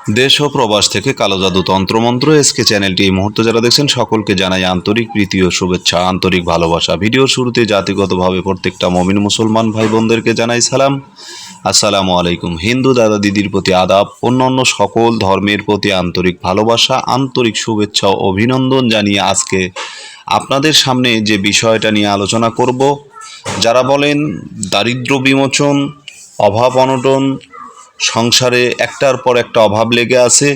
দেশ ও প্রবাস থেকে কালো জাদু তন্ত্রমন্ত্র এসকে চ্যানেলটি এই মুহূর্তে যারা দেখছেন সকলকে জানাই আন্তরিক প্রীতি ও শুভেচ্ছা, আন্তরিক ভালোবাসা। ভিডিওর শুরুতে জাতিগতভাবে প্রত্যেকটা মুমিন মুসলমান ভাই বোনদেরকে জানাই সালাম, আসসালামু আলাইকুম। হিন্দু দাদা দিদির প্রতি আদাব, অন্যান্য সকল ধর্মের প্রতি আন্তরিক ভালোবাসা, আন্তরিক শুভেচ্ছা ও অভিনন্দন জানিয়ে আজকে আপনাদের সামনে যে বিষয়টা নিয়ে আলোচনা করব, যারা বলেন দারিদ্র বিমোচন, অভাব অনটন, সংসারে একটার পর একটা অভাব লেগে আছে,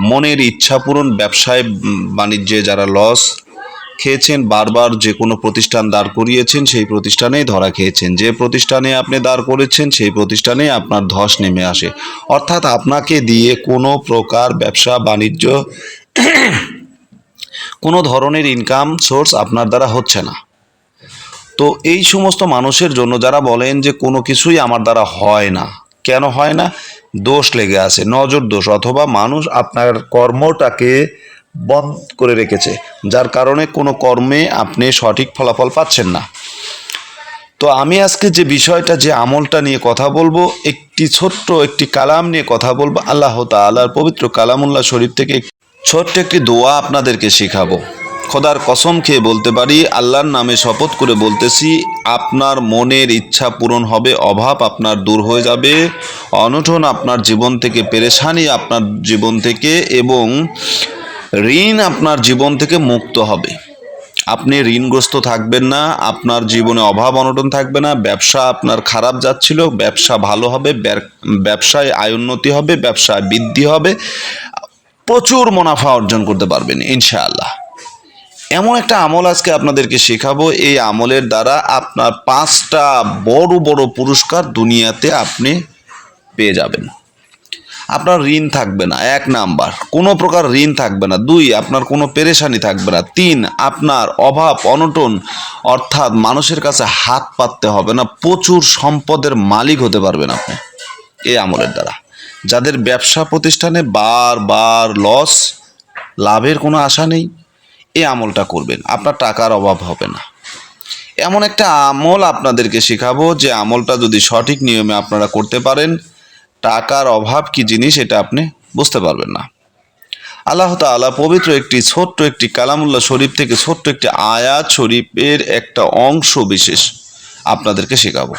মনের ইচ্ছা পূরণ, ব্যবসায় বাণিজ্যে যারা লস খেয়েছেন, বারবার যে কোনো প্রতিষ্ঠান দাঁড় করিয়েছেন সেই প্রতিষ্ঠানেই ধরা খেয়েছেন, যে প্রতিষ্ঠানে আপনি দাঁড় করেছেন সেই প্রতিষ্ঠানে আপনার ধস নেমে আসে, অর্থাৎ আপনাকে দিয়ে কোনো প্রকার ব্যবসা বাণিজ্য কোনো ধরনের ইনকাম সোর্স আপনার দ্বারা হচ্ছে না। তো এই সমস্ত মানুষের জন্য যারা বলেন যে কোনো কিছুই আমার দ্বারা হয় না, কেন হয় না? দোষ লেগে আছে, নজর দোষ, অথবা মানুষ আপনার কর্মটাকে বন্ধ করে রেখেছে, যার কারণে কোনো কর্মে আপনি সঠিক ফলাফল পাচ্ছেন না। তো আমি আজকে যে বিষয়টা, যে আমলটা নিয়ে কথা বলবো, ছোট্ট একটি কালাম নিয়ে কথা বলবো। আল্লাহ তাআলার পবিত্র কালামুল্লাহ শরীফ থেকে ছোট্ট একটি দোয়া আপনাদেরকে শেখাবো। খোদার কসম খেয়ে বলতে পারি, আল্লাহর নামে শপথ করে বলতেছি, আপনার মনের ইচ্ছা পূরণ হবে, অভাব আপনার দূর হয়ে যাবে, অনটন আপনার জীবন থেকে, পেরেশানি আপনার জীবন থেকে, এবং ঋণ আপনার জীবন থেকে মুক্ত হবে। আপনি ঋণগ্রস্ত থাকবেন না, আপনার জীবনে অভাব অনটন থাকবে না, ব্যবসা আপনার খারাপ যাচ্ছিল, ব্যবসা ভালো হবে, ব্যবসায় আয় উন্নতি হবে, ব্যবসায় বৃদ্ধি হবে, প্রচুর মুনাফা অর্জন করতে পারবেন ইনশাআল্লাহ। এমন একটা আমল আজকে আপনাদেরকে শেখাবো, এই আমলের দ্বারা আপনার 5টা বড় বড় পুরস্কার দুনিয়াতে আপনি পেয়ে যাবেন। আপনার ঋণ থাকবে না, 1 নাম্বার, কোনো প্রকার ঋণ থাকবে না। 2, আপনার কোনো পেরেশানি থাকবে না। 3, আপনার অভাব অনটন অর্থাৎ মানুষের কাছে হাত পাততে হবে না, প্রচুর সম্পদের মালিক হতে পারবেন আপনি এই আমলের দ্বারা। যাদের ব্যবসা প্রতিষ্ঠানে বারবার লস, লাভের কোনো আশা নেই, এই আমলটা করবেন, আপনার টাকার অভাব হবে না। এমন একটা আমল আপনাদেরকে শেখাবো, যে আমলটা যদি সঠিক নিয়মে আপনারা করতে পারেন, টাকার অভাব কি জিনিস এটা আপনি বুঝতে পারবেন না। আল্লাহ তাআলা পবিত্র ছোট্ট একটি কালামুল্লাহ শরীফ থেকে ছোট্ট একটি আয়াত শরীফের একটা অংশ বিশেষ আপনাদেরকে শেখাবো।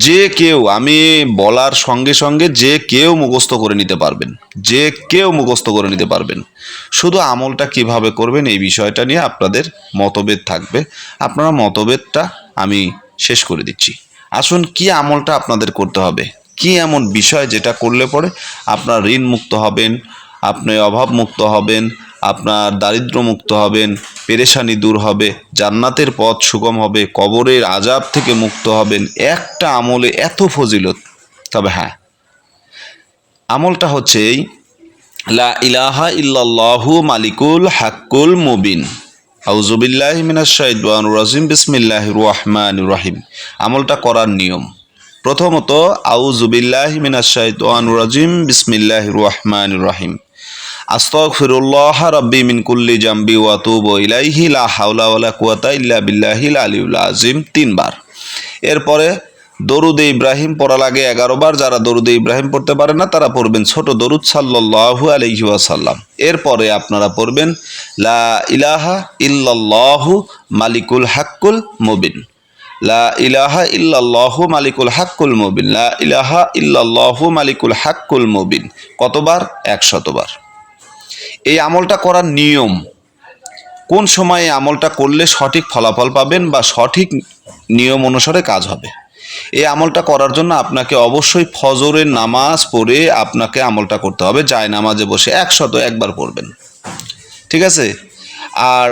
যে কেউ, আমি বলার সঙ্গে সঙ্গে যে কেউ মুখস্থ করে নিতে পারবেন, যে কেউ মুখস্থ করে নিতে পারবেন। শুধু আমলটা কিভাবে করবেন এই বিষয়টা নিয়ে আপনাদের মতভেদ থাকবে, আপনারা মতভেদটা আমি শেষ করে দিচ্ছি। আসুন, কি আমলটা আপনাদের করতে হবে, কি এমন বিষয় যেটা করলে পরে আপনার ঋণ মুক্ত হবেন, আপনি অভাব মুক্ত হবেন, আপনার দারিদ্র মুক্ত হবেন, পেরেশানি দূর হবে, জান্নাতের পথ সুগম হবে, কবরের আযাব থেকে মুক্ত হবেন। একটা আমলে এত ফজিলত। তবে হ্যাঁ, আমলটা হচ্ছে এই, লা ইলাহা ইল্লাল্লাহু মালিকুল হাক্কুল মুবিন। আউযু বিল্লাহি মিনাশ শাইতানির রাজিম, বিসমিল্লাহির রহমানির রহিম। আমলটা করার নিয়ম, প্রথমত আউযু বিল্লাহি মিনাশ শাইতানির রাজিম, বিসমিল্লাহির রহমানির রহিম। আস্তাগফিরুল্লাহ রাব্বি মিন কুল্লি জামবি ওয়া আতুবু ইলাইহি, লা হাওলা ওয়ালা কুওয়াতা ইল্লা বিল্লাহিল আলিয়্যিল আযীম 3 বার। এরপরে দরুদে ইব্রাহিম পড়া লাগে 11 বার। যারা দরুদে ইব্রাহিম পড়তে পারে না তারা পড়বেন ছোট দরুদ সাল্লাল্লাহু আলাইহি ওয়াসাল্লাম। এরপরে আপনারা পড়বেন লা ইলাহা ইল্লাল্লাহু মালিকুল হাক্কুল মুবিন, লা ইলাহা ইল্লাল্লাহু মালিকুল হাক্কুল মুবিন, লা ইলাহা ইল্লাল্লাহু মালিকুল হাক্কুল মুবিন। কতবার? 100 বার। এই আমলটা করার নিয়ম, কোন সময় এই আমলটা করলে সঠিক ফলাফল পাবেন বা সঠিক নিয়ম অনুসারে কাজ হবে। এই আমলটা করার জন্য আপনাকে অবশ্যই ফজরের নামাজ পড়ে আপনাকে আমলটা করতে হবে। যায় নামাজে বসে 101 বার পড়বেন, ঠিক আছে? আর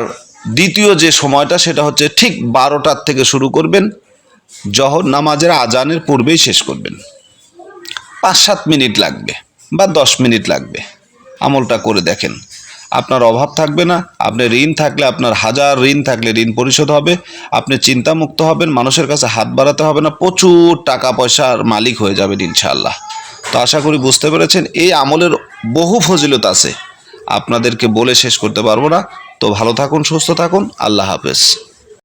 দ্বিতীয় যে সময়টা সেটা হচ্ছে ঠিক 12টার থেকে শুরু করবেন, জহর নামাজের আজানের পূর্বেই শেষ করবেন। 5-7 মিনিট লাগবে বা 10 মিনিট লাগবে। আমলটা করে দেখেন, আপনার অভাব থাকবে না। আপনি ঋণ থাকলে, আপনার 1000 ঋণ থাকলে ঋণ পরিশোধ হবে, আপনি চিন্তামুক্ত হবেন, মানুষের কাছে হাত বাড়াতে হবে না, প্রচুর টাকা পয়সার মালিক হয়ে যাবেন ইনশাআল্লাহ। তো আশা করি বুঝতে পেরেছেন। এই আমলের বহু ফজিলত আছে, আপনাদেরকে বলে শেষ করতে পারবো না। তো ভালো থাকুন, সুস্থ থাকুন, আল্লাহ হাফেজ।